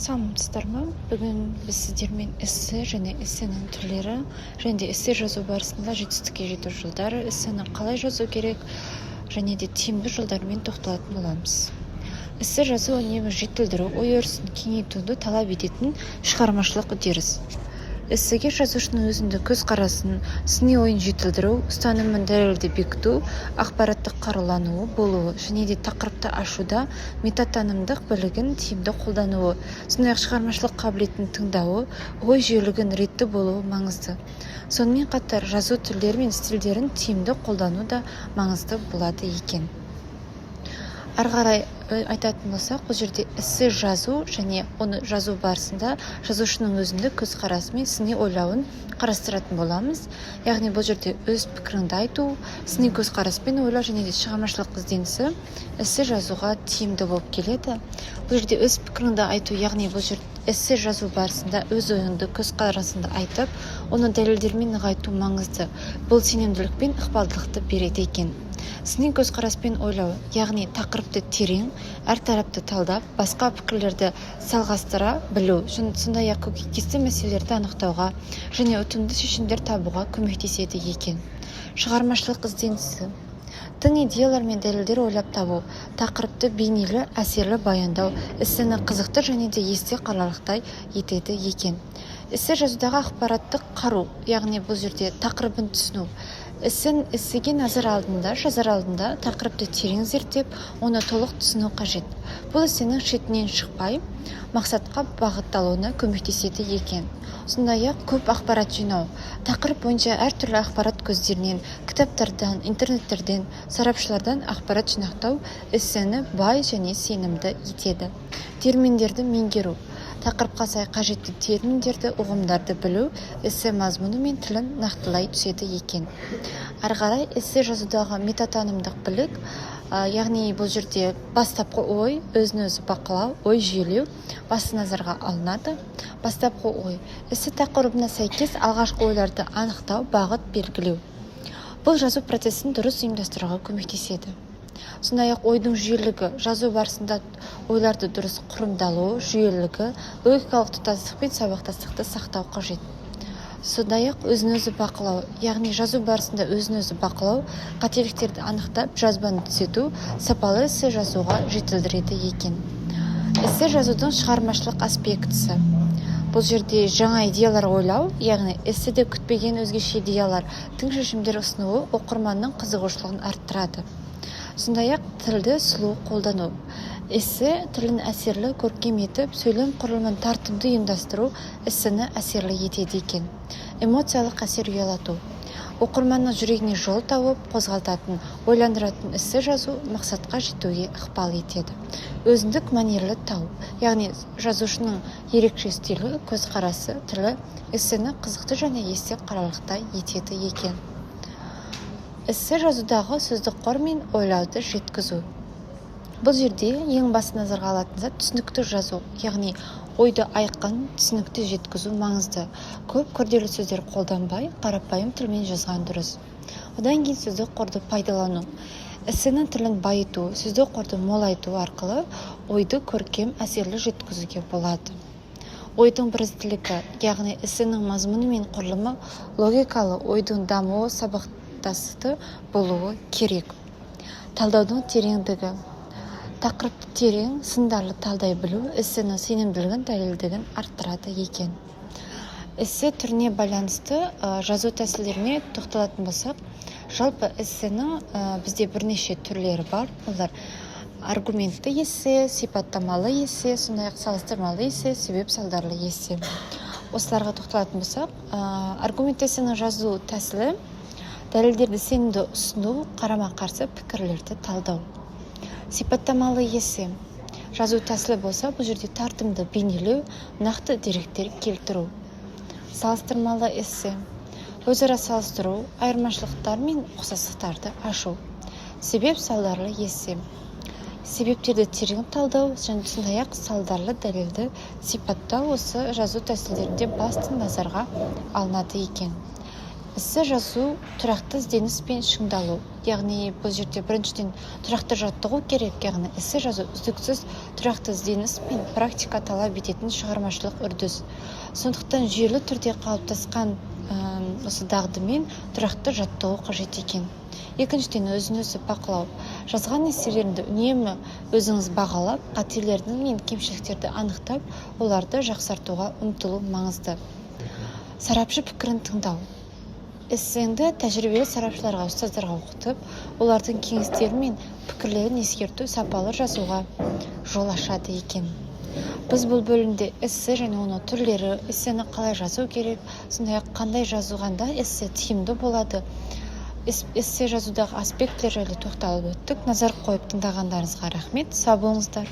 Саламатсыздар ма? Бүгін біз сіздермен эссе және эссенің түрлері және де эссе жазу барысында жетістікке жету жолдары, эссені қалай жазу керек және де тиімді жолдармен тоқталатын боламыз. Эссе жазу үнемі жетілдіру, ой өрісін кеңейтуді талап ететін шығармашылық үдеріс. Эссеге жазушының өзіндік көзқарасын, сыни ойын жетілдіру, ұстанымын дәлелді бекіту, ақпараттық қарулануы болуы және де тақырыпты ашуда метатанымдық білігін тиімді қолдануы, сондай-ақ шығармашылық қабілетін тыңдауы, ой жүйелігін ретті болуы маңызды. Сонымен қатар жазу түрлері мен стильдерін тиімді қолдану да маңызды болады екен. Ары қарай айтатын болсақ, бұл жерде эссе жазу және оны жазу барысында жазушының өзіндік көзқарасы мен сыни ойлауын қарастыратын боламыз. Яғни бұл жерде өз пікіріңді айту, сыни көзқараспен ойлау және де шығармашылық ізденісі эссе жазуға тиімді болып келеді. Бұл жерде өз пікіріңді айту, яғни бұл жерде эссе жазу барысында өз ойыңды, көзқарасыңды айтып, оны дәлелдермен нығайту маңызды. Бұл сенімділік пен ықпалдылықты береді екен. Сыни көзқараспен ойлау, яғни тақырыпты терең, әртарапты талдап, басқа пікірлерді салғастыра білу, сондай-ақ көкейкесті мәселелерді анықтауға және ұтымды шешімдер табуға көмектеседі екен. Шығармашылық ізденісі, тың идеялар мен дәлелдер ойлап табу, тақырыпты бейнелі, әсерлі баяндау, эссені қызықты және де есте қаларлықтай етеді екен. Эссе жазудағы ақпараттық қару, яғни бұл жерде тақырыбын түсіну. Эссеге жазар алдында тақырыпты терең зерттеп, оны толық түсіну қажет. Бұл эссенің шетінен шықпай, мақсатқа бағытталуына көмектеседі екен. Сондай-ақ көп ақпарат жинау. Тақырып бойынша әртүрлі ақпарат көздерінен, кітаптардан, интернеттерден, сарапшылардан ақпарат жинақтау эссені бай және сенімді етеді. Терминдерді меңгеру. Тақырыпқа сай қажетті терминдерді, ұғымдарды білу эссе мазмұны мен тілін нақтылай түседі екен. Ары қарай эссе жазудағы метатанымдық білік, яғни бұл жерде бастапқы ой, өзін-өзі бақылау, ой жүйелеу басты назарға алынады. Бастапқы ой, эссе тақырыбына сәйкес алғашқы ойларды анықтау, бағыт белгілеу. Бұл жазу процесін дұрыс ұйымдастыруға көмектеседі. Сондай-ақ ойдың жүйелігі, жазу барысында ойларды дұрыс құрымдалу, жүйелігі, логикалық тұтастық пен сабақтастықты сақтау қажет. Сондай-ақ өзін-өзі бақылау, яғни жазу барысында өзін-өзі бақылау, қателіктерді анықтап, жазбаны түзету сапалы эссе жазуға жетілдіреді екен. Эссе жазудың шығармашылық аспектісі. Бұл жерде жаңа идеялар ойлау, яғни эсседе күтпеген өзгеше идеялар, тың шешімдер ұсынуы оқырманның қызығушылығын арттырады. Сондай-ақ тілді сұлу қолдану. Эссе тілін әсерлі, көркем етіп, сөйлем құрылымын тартымды ұйымдастыру эссені әсерлі етеді екен. Эмоциялық әсер ұялату. Оқырманның жүрегіне жол тауып, қозғалтатын, ойландыратын эссе жазу мақсатқа жетуге ықпал етеді. Өзіндік мәнерлі тау, яғни жазушының ерекше стилі, көзқарасы, тілі эссені қызықты және есте қаларлықтай етеді екен. Эссе жазудағы сөздік қор мен ойлауды жеткізу. Бұл жерде ең басты назарға алатын зат түсінікті жазу, яғни ойды айқын, түсінікті жеткізу маңызды. Көп күрделі сөздер қолданбай, қарапайым тілмен жазған дұрыс. Одан кейін сөздік қорды пайдалану. Эссенің тілін байыту, сөздік қорды молайту арқылы ойды көркем, әсерлі жеткізуге болады. Ойдың бірізділігі, яғни эссенің мазмұны мен құрылымы логикалы, ойдың дамуы сабақтасты болуы керек. Талдаудың тереңдігі. Тақырыпты терең, сындарлы талдай білу эссенің сенімділігін, дәлелдігін арттырады екен. Эссе түріне байланысты жазу тәсілдеріне тоқталатын болсақ, жалпы эссенің бізде бірнеше түрлері бар. Олар аргументті эссе, сипаттамалы эссе, сондай-ақ салыстырмалы эссе, себеп салдарлы эссе. Осыларға тоқталатын болсақ, аргумент эссенің жазу тәсілі дәлелдерді сенімді ұсыну, қарама-қарсы пікірлерді талдау. Сипаттамалы эссе жазу тәсілі болса, бұл жерде тартымды бейнелеу, нақты деректер келтіру. Салыстырмалы эссе өзара салыстыру, айырмашылықтар мен ұқсастықтарды ашу. Себеп салдарлы эссе себептерді терең талдау, және сондай-ақ салдарлы дәлелді сипаттау осы жазу тәсілдерінде басты назарға алынады екен. эссе жазу тұрақты ізденіс пен шыңдалу. Яғни бұл жерде біріншіден тұрақты жаттығу керек, яғни эссе жазу үздіксіз тұрақты ізденіс пен практика талап ететін шығармашылық үрдіс. Сондықтан жүйелі түрде қалыптасқан осы дағдымен тұрақты жаттығу қажет екен. Екіншіден өзін-өзі бақылау. Жазған эсселеріңді үнемі өзіңіз бағалап, қателерді мен кемшіліктерді анықтап, оларды жақсартуға ұмтылу маңызды. Сарапшы пікірін тыңдау. Эссеңді тәжірибелі сарапшыларға, ұстаздарға оқытып, олардың кеңестері мен пікірлерін ескерту сапалы жазуға жол ашады екен. Біз бұл бөлімде эссе және оның түрлері, эссені қалай жазу керек, сондай-ақ қандай жазғанда эссе тиімді болады, эссе жазудағы аспектілер жайлы тоқталып өттік. Назар қойып тыңдағандарыңызға рахмет. Сау болыңыздар.